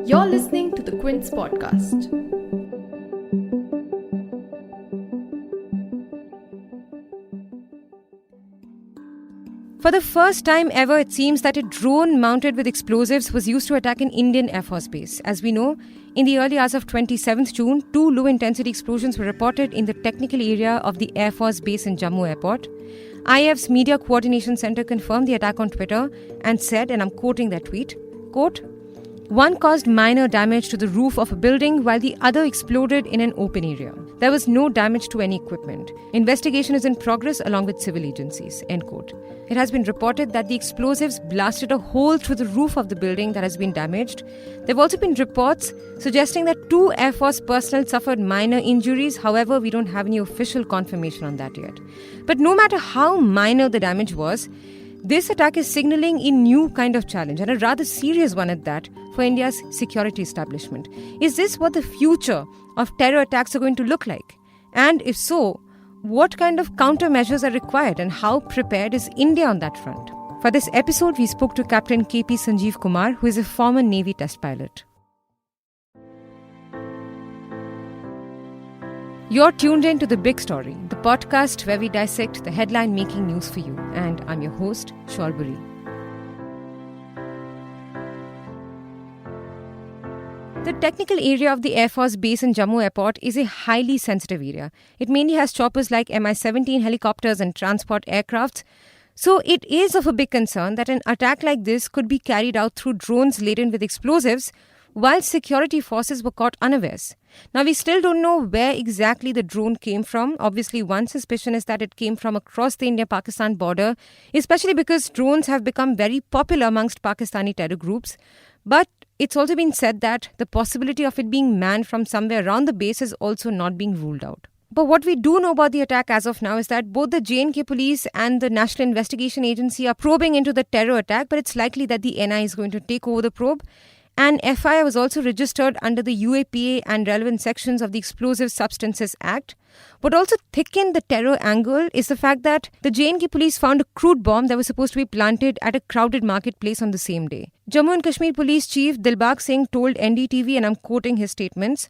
You're listening to the Quint podcast. For the first time ever, it seems that a drone mounted with explosives was used to attack an Indian Air Force base. As we know, in the early hours of 27th June, 2 low-intensity explosions were reported in the technical area of the Air Force base in Jammu Airport. IAF's Media Coordination Center confirmed the attack on Twitter and said, and I'm quoting their tweet, quote, "One caused minor damage to the roof of a building while the other exploded in an open area. There was no damage to any equipment. Investigation is in progress along with civil agencies." End quote. It has been reported that the explosives blasted a hole through the roof of the building that has been damaged. There have also been reports suggesting that 2 Air Force personnel suffered minor injuries. However, we don't have any official confirmation on that yet. But no matter how minor the damage was, this attack is signaling a new kind of challenge, and a rather serious one at that, for India's security establishment. Is this what the future of terror attacks are going to look like? And if so, what kind of countermeasures are required and how prepared is India on that front? For this episode, we spoke to Captain KP Sanjeev Kumar, who is a former Navy test pilot. You're tuned in to The Big Story, the podcast where we dissect the headline-making news for you. And I'm your host, Shorbori. The technical area of the Air Force base in Jammu Airport is a highly sensitive area. It mainly has choppers like Mi-17 helicopters and transport aircrafts. So it is of a big concern that an attack like this could be carried out through drones laden with explosives, while security forces were caught unawares. Now, we still don't know where exactly the drone came from. Obviously, one suspicion is that it came from across the India-Pakistan border, especially because drones have become very popular amongst Pakistani terror groups. But it's also been said that the possibility of it being manned from somewhere around the base is also not being ruled out. But what we do know about the attack as of now is that both the J&K police and the National Investigation Agency are probing into the terror attack, but it's likely that the NI is going to take over the probe. An FIR was also registered under the UAPA and relevant sections of the Explosive Substances Act. What also thickened the terror angle is the fact that the J&K police found a crude bomb that was supposed to be planted at a crowded marketplace on the same day. Jammu and Kashmir Police Chief Dilbag Singh told NDTV, and I'm quoting his statements,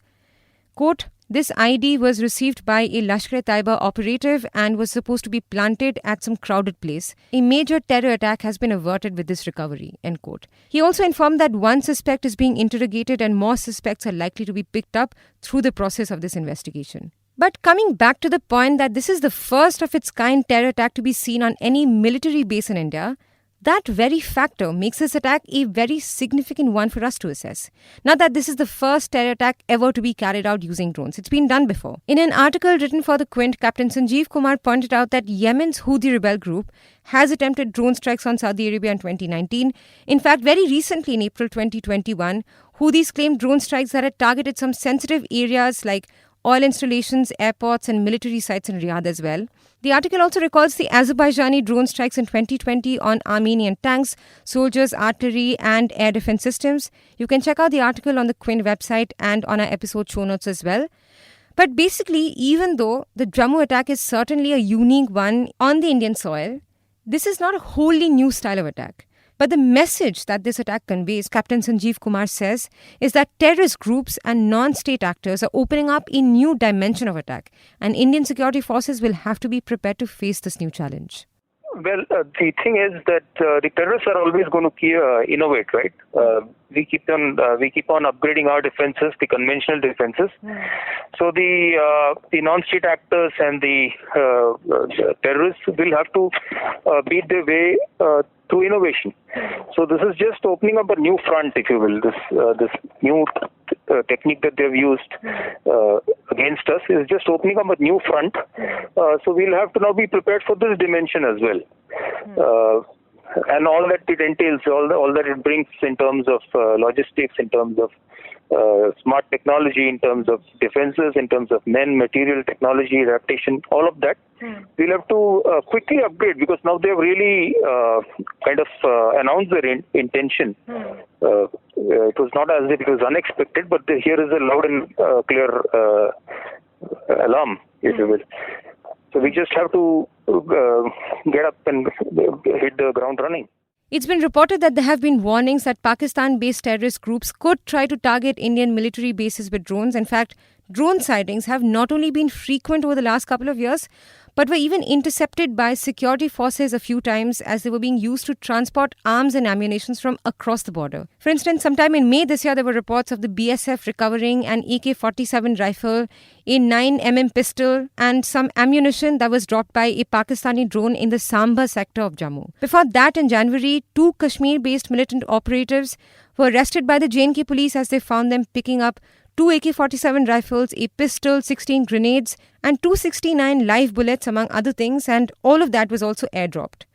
quote, "This ID was received by a Lashkar-e-Taiba operative and was supposed to be planted at some crowded place. A major terror attack has been averted with this recovery." End quote. He also informed that one suspect is being interrogated and more suspects are likely to be picked up through the process of this investigation. But coming back to the point that this is the first of its kind terror attack to be seen on any military base in India, that very factor makes this attack a very significant one for us to assess. Not that this is the first terror attack ever to be carried out using drones. It's been done before. In an article written for the Quint, Captain Sanjeev Kumar pointed out that Yemen's Houthi rebel group has attempted drone strikes on Saudi Arabia in 2019. In fact, very recently in April 2021, Houthis claimed drone strikes that had targeted some sensitive areas like oil installations, airports and military sites in Riyadh as well. The article also recalls the Azerbaijani drone strikes in 2020 on Armenian tanks, soldiers, artillery and air defense systems. You can check out the article on the Quint website and on our episode show notes as well. But basically, even though the Jammu attack is certainly a unique one on the Indian soil, this is not a wholly new style of attack. But the message that this attack conveys, Captain Sanjeev Kumar says, is that terrorist groups and non-state actors are opening up a new dimension of attack, and Indian security forces will have to be prepared to face this new challenge. Well, the thing is that the terrorists are always going to innovate, right? We keep on upgrading our defenses, the conventional defenses. So the non-state actors and the terrorists will have to beat their way through innovation. So this is just opening up a new front, if you will. This new technique that they've used against us is just opening up a new front. So we'll have to now be prepared for this dimension as well. And all that it entails, all that it brings in terms of logistics, in terms of smart technology, in terms of defenses, in terms of men, material, technology, adaptation, all of that. We'll have to quickly upgrade because now they've really announced their intention. It was not as if it was unexpected, but here is a loud and clear alarm, if you will. So we just have to get up and hit the ground running. It's been reported that there have been warnings that Pakistan-based terrorist groups could try to target Indian military bases with drones. In fact, drone sightings have not only been frequent over the last couple of years, but were even intercepted by security forces a few times as they were being used to transport arms and ammunition from across the border. For instance, sometime in May this year, there were reports of the BSF recovering an AK-47 rifle, a 9mm pistol, and some ammunition that was dropped by a Pakistani drone in the Samba sector of Jammu. Before that, in January, 2 Kashmir-based militant operatives were arrested by the J&K police as they found them picking up 2 AK-47 rifles, a pistol, 16 grenades, and 269 live bullets, among other things, and all of that was also airdropped.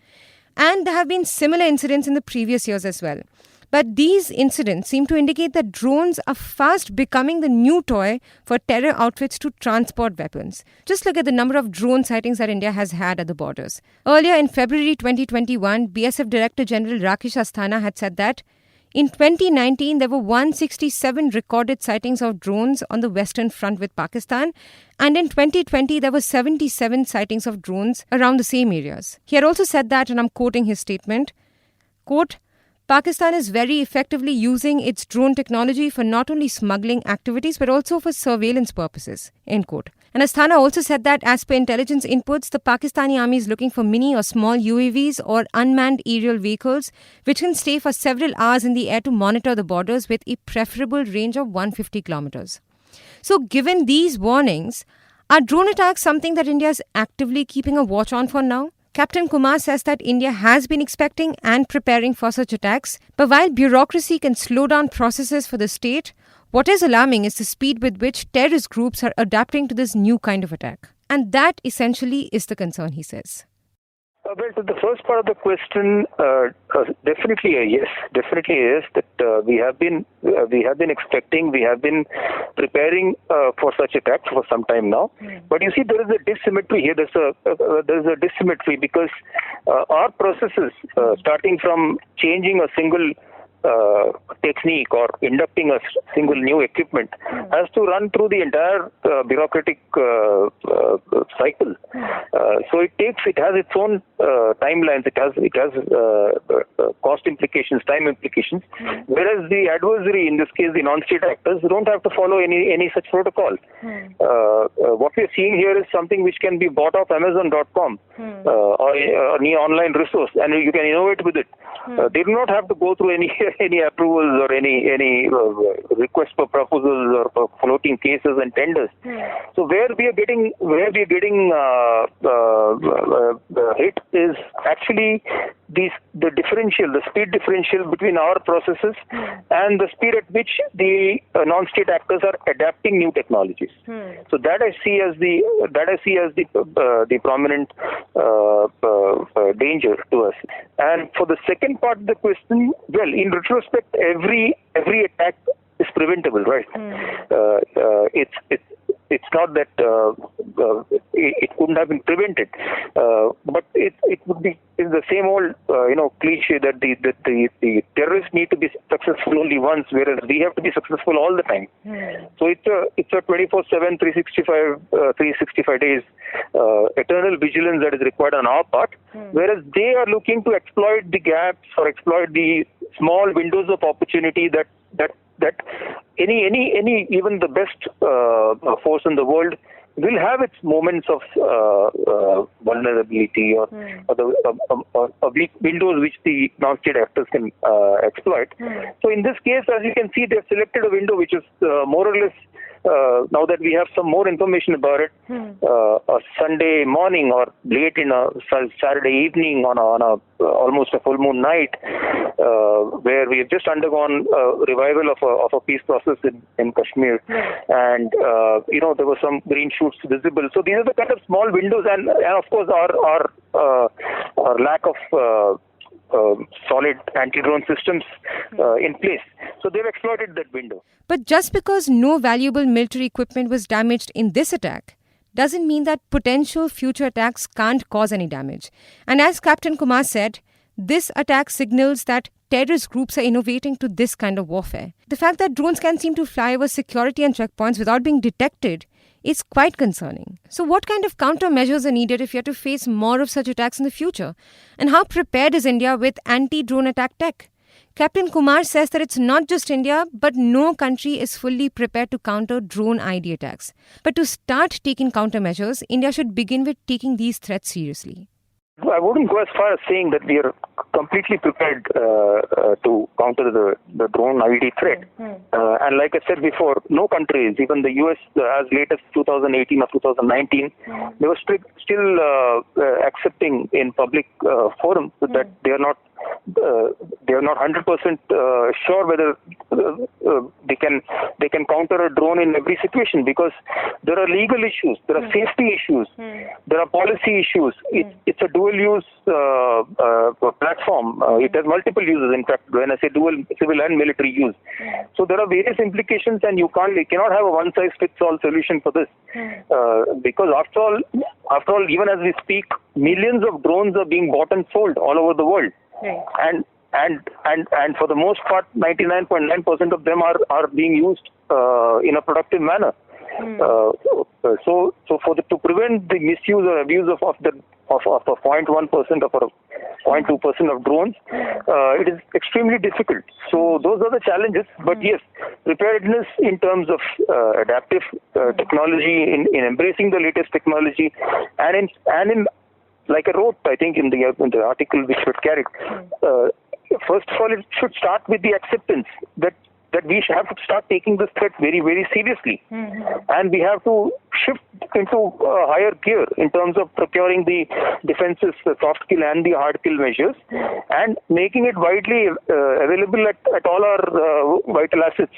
And there have been similar incidents in the previous years as well. But these incidents seem to indicate that drones are fast becoming the new toy for terror outfits to transport weapons. Just look at the number of drone sightings that India has had at the borders. Earlier in February 2021, BSF Director General Rakesh Asthana had said that in 2019, there were 167 recorded sightings of drones on the western front with Pakistan, and in 2020, there were 77 sightings of drones around the same areas. He had also said that, and I'm quoting his statement, quote, Pakistan is very effectively using its drone technology for not only smuggling activities but also for surveillance purposes, end quote. And Asthana also said that as per intelligence inputs, the Pakistani army is looking for mini or small UAVs or unmanned aerial vehicles which can stay for several hours in the air to monitor the borders with a preferable range of 150 kilometers. So given these warnings, are drone attacks something that India is actively keeping a watch on for now? Captain Kumar says that India has been expecting and preparing for such attacks, but while bureaucracy can slow down processes for the state, what is alarming is the speed with which terrorist groups are adapting to this new kind of attack. And that essentially is the concern, he says. Well, to the first part of the question, definitely a yes. Definitely a yes. That we have been expecting, we have been preparing for such attacks for some time now. But you see, there is a dissymmetry here. There's a dissymmetry because our processes, starting from changing a single technique or inducting a single new equipment, has to run through the entire bureaucratic cycle. So it has its own timelines. It has cost implications, time implications. Whereas the adversary, in this case the non-state actors, don't have to follow any such protocol. What we are seeing here is something which can be bought off Amazon.com or any online resource, and you can innovate with it. They do not have to go through any approvals or any request for proposals or for floating cases and tenders. So where we are getting hit is actually the speed differential between our processes and the speed at which the non-state actors are adapting new technologies. So that I see as the prominent danger to us. And for the second part of the question, well, in retrospect, every attack is preventable, right? It's not that it couldn't have been prevented, but it would be in the same old cliche that the terrorists need to be successful only once, whereas we have to be successful all the time. So it's a 24/7, 365 days eternal vigilance that is required on our part, whereas they are looking to exploit the gaps or exploit the small windows of opportunity that any even the best force in the world will have its moments of vulnerability or weak windows which the non-state actors can exploit. So in this case, as you can see, they've selected a window which is more or less, now that we have some more information about it, a Sunday morning or late in a Saturday evening on a almost a full moon night, where we have just undergone a revival of a peace process in Kashmir, and there were some green shoots visible. So these are the kind of small windows, and of course our lack of solid anti-drone systems in place. So they've exploited that window. But just because no valuable military equipment was damaged in this attack doesn't mean that potential future attacks can't cause any damage. And as Captain Kumar said, this attack signals that terrorist groups are innovating to this kind of warfare. The fact that drones can seem to fly over security and checkpoints without being detected is quite concerning. So what kind of countermeasures are needed if you have to face more of such attacks in the future? And how prepared is India with anti-drone attack tech? Captain Kumar says that it's not just India, but no country is fully prepared to counter drone ID attacks. But to start taking countermeasures, India should begin with taking these threats seriously. I wouldn't go as far as saying that we are completely prepared to counter the drone ID threat. And like I said before, no countries, even the US as late as 2018 or 2019, they were still accepting in public forums that they are not 100% sure whether they can counter a drone in every situation, because there are legal issues, there are safety issues, there are policy issues. It's a dual use platform. It has multiple uses. In fact, when I say dual, civil and military use. So there are various implications, and you cannot have a one size fits all solution for this, because after all, even as we speak, millions of drones are being bought and sold all over the world. Right. And for the most part, 99.9% of them are being used in a productive manner. So to prevent the misuse or abuse of the 0.1% or 0.2% of drones, it is extremely difficult. So those are the challenges. But yes, preparedness in terms of adaptive technology, in embracing the latest technology, and in like I wrote, I think, in the article which was carried, first of all, it should start with the acceptance that we have to start taking this threat very, very seriously. And we have to shift into a higher gear in terms of procuring the defenses, the soft kill and the hard kill measures, and making it widely available at all our vital assets.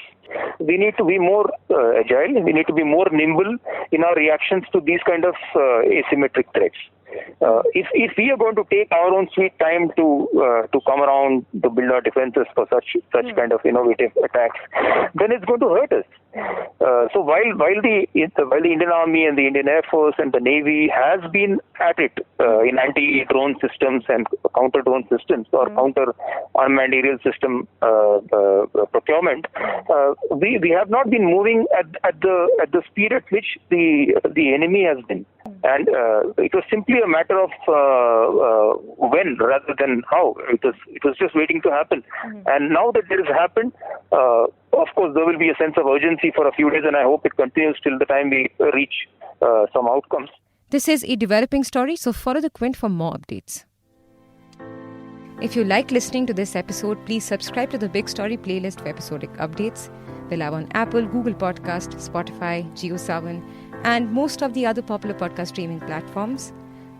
We need to be more agile, we need to be more nimble in our reactions to these kind of asymmetric threats. If we are going to take our own sweet time to come around to build our defenses for such kind of innovative attacks, then it's going to hurt us. So while the Indian Army and the Indian Air Force and the Navy has been at it in anti-drone systems and counter-drone systems or counter-unmanned aerial system procurement, we have not been moving at the speed at which the enemy has been. And it was simply a matter of when rather than how. It was just waiting to happen. And now that it has happened, of course, there will be a sense of urgency for a few days, and I hope it continues till the time we reach some outcomes. This is a developing story, so follow the Quint for more updates. If you like listening to this episode, please subscribe to the Big Story playlist for episodic updates. We're live on Apple, Google Podcast, Spotify, JioSaavn, and most of the other popular podcast streaming platforms.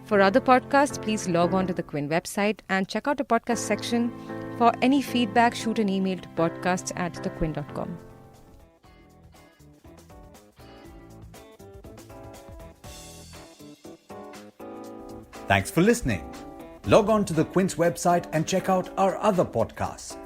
For other podcasts, please log on to the Quint website and check out the podcast section. For any feedback, shoot an email to podcasts@thequint.com. Thanks for listening. Log on to the Quint's website and check out our other podcasts.